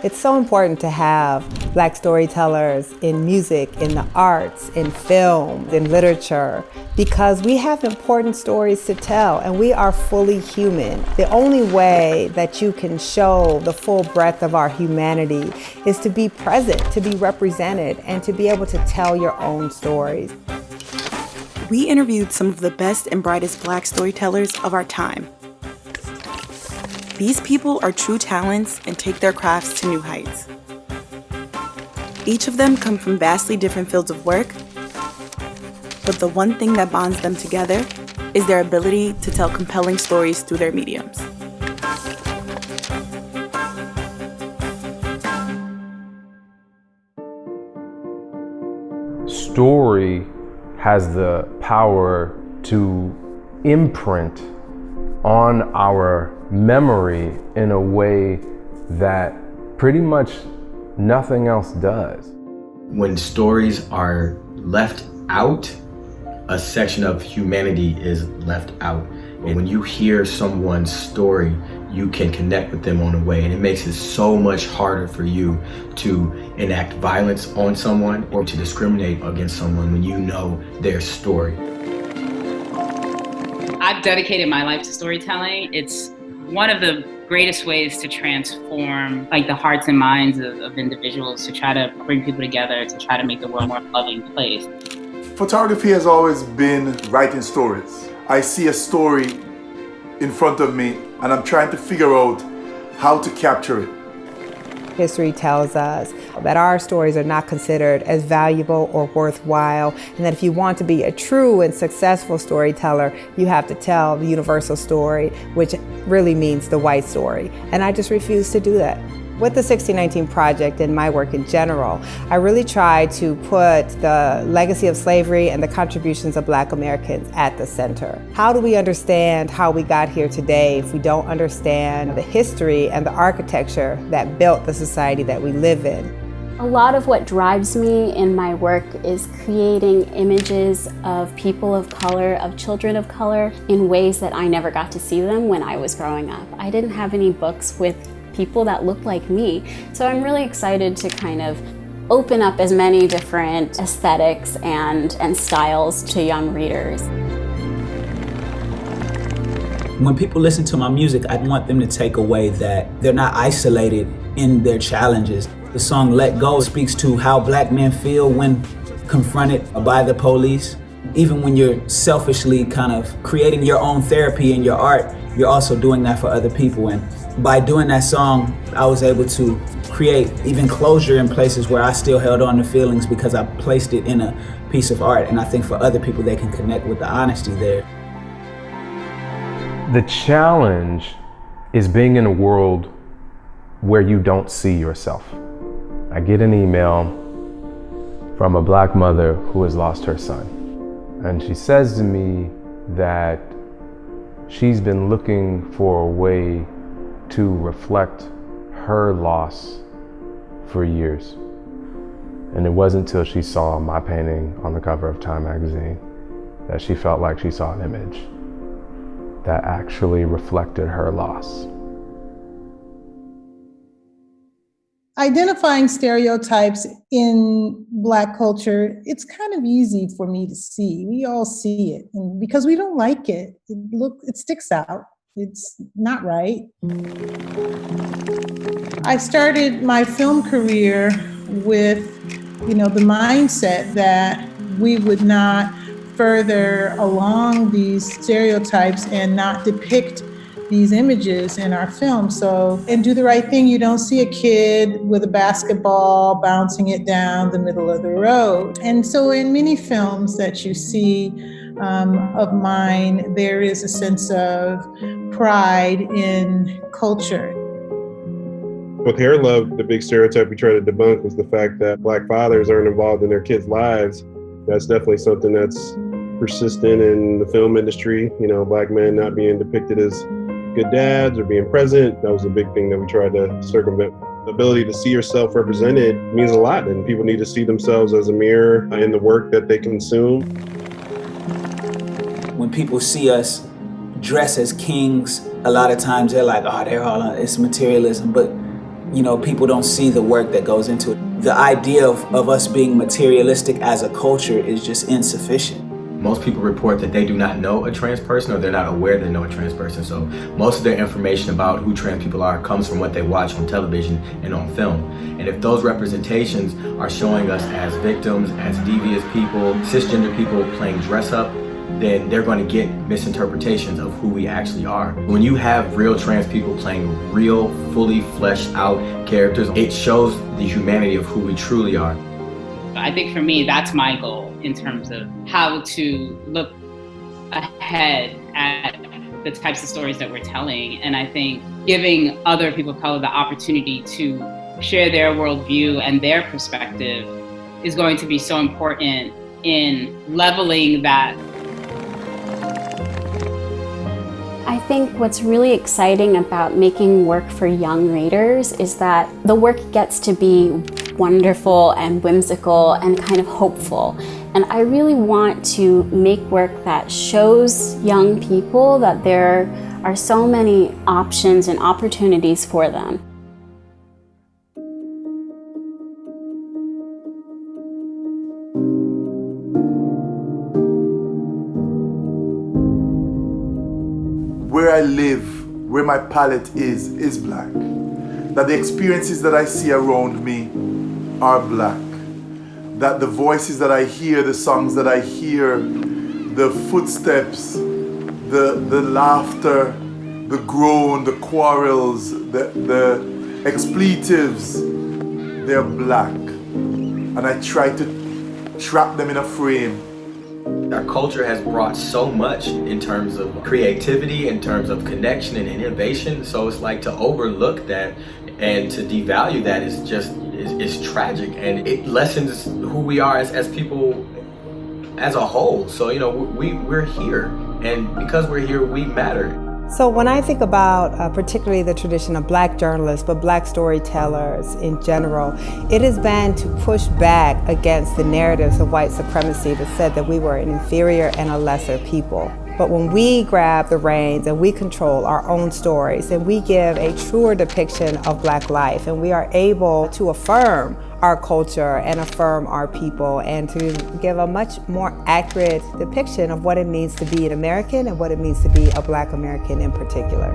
It's so important to have Black storytellers in music, in the arts, in film, in literature, because we have important stories to tell and we are fully human. The only way that you can show the full breadth of our humanity is to be present, to be represented, and to be able to tell your own stories. We interviewed some of the best and brightest Black storytellers of our time. These people are true talents and take their crafts to new heights. Each of them come from vastly different fields of work, but the one thing that bonds them together is their ability to tell compelling stories through their mediums. Story has the power to imprint on our memory in a way that pretty much nothing else does. When stories are left out, a section of humanity is left out. And when you hear someone's story, you can connect with them on a way, and it makes it so much harder for you to enact violence on someone or to discriminate against someone when you know their story. I've dedicated my life to storytelling. It's one of the greatest ways to transform the hearts and minds of individuals, to try to bring people together, to try to make the world a more loving place. Photography has always been writing stories. I see a story in front of me and I'm trying to figure out how to capture it. History tells us that our stories are not considered as valuable or worthwhile, and that if you want to be a true and successful storyteller, you have to tell the universal story, which really means the white story. And I just refuse to do that. With the 1619 Project and my work in general, I really try to put the legacy of slavery and the contributions of Black Americans at the center. How do we understand how we got here today if we don't understand the history and the architecture that built the society that we live in? A lot of what drives me in my work is creating images of people of color, of children of color, in ways that I never got to see them when I was growing up. I didn't have any books with people that look like me. So I'm really excited to kind of open up as many different aesthetics and styles to young readers. When people listen to my music, I want them to take away that they're not isolated in their challenges. The song Let Go speaks to how Black men feel when confronted by the police. Even when you're selfishly kind of creating your own therapy in your art, you're also doing that for other people. And by doing that song, I was able to create even closure in places where I still held on to feelings because I placed it in a piece of art. And I think for other people, they can connect with the honesty there. The challenge is being in a world where you don't see yourself. I get an email from a Black mother who has lost her son. And she says to me that she's been looking for a way to reflect her loss for years. And it wasn't until she saw my painting on the cover of Time magazine that she felt like she saw an image that actually reflected her loss. Identifying stereotypes in Black culture, it's kind of easy for me to see. We all see it, and because we don't like it, it sticks out. It's not right. I started my film career with, the mindset that we would not further along these stereotypes and not depict these images in our film. So, and Do the Right Thing, you don't see a kid with a basketball bouncing it down the middle of the road. And so in many films that you see of mine, there is a sense of pride in culture. With Hair Love, the big stereotype we try to debunk was the fact that Black fathers aren't involved in their kids' lives. That's definitely something that's persistent in the film industry. Black men not being depicted as good dads or being present. That was a big thing that we tried to circumvent. The ability to see yourself represented means a lot, and people need to see themselves as a mirror in the work that they consume. When people see us dress as kings, a lot of times they're like, oh, it's materialism. But people don't see the work that goes into it. The idea of us being materialistic as a culture is just insufficient. Most people report that they do not know a trans person, or they're not aware they know a trans person. So most of their information about who trans people are comes from what they watch on television and on film. And if those representations are showing us as victims, as devious people, cisgender people playing dress up, then they're going to get misinterpretations of who we actually are. When you have real trans people playing real, fully fleshed out characters, it shows the humanity of who we truly are. I think for me, that's my goal in terms of how to look ahead at the types of stories that we're telling. And I think giving other people of color the opportunity to share their worldview and their perspective is going to be so important in leveling that. I think what's really exciting about making work for young readers is that the work gets to be wonderful and whimsical and kind of hopeful. And I really want to make work that shows young people that there are so many options and opportunities for them. Where I live, where my palette is black. That the experiences that I see around me are black. That the voices that I hear, the songs that I hear, the footsteps, the laughter, the groan, the quarrels, the expletives, they're black. And I try to trap them in a frame. Our culture has brought so much in terms of creativity, in terms of connection and innovation. So it's like to overlook that and to devalue that is tragic, and it lessens who we are as people as a whole. So we're here, and because we're here, we matter. So when I think about particularly the tradition of black journalists, but black storytellers in general, it has been to push back against the narratives of white supremacy that said that we were an inferior and a lesser people. But when we grab the reins and we control our own stories and we give a truer depiction of black life, and we are able to affirm our culture and affirm our people and to give a much more accurate depiction of what it means to be an American and what it means to be a black American in particular.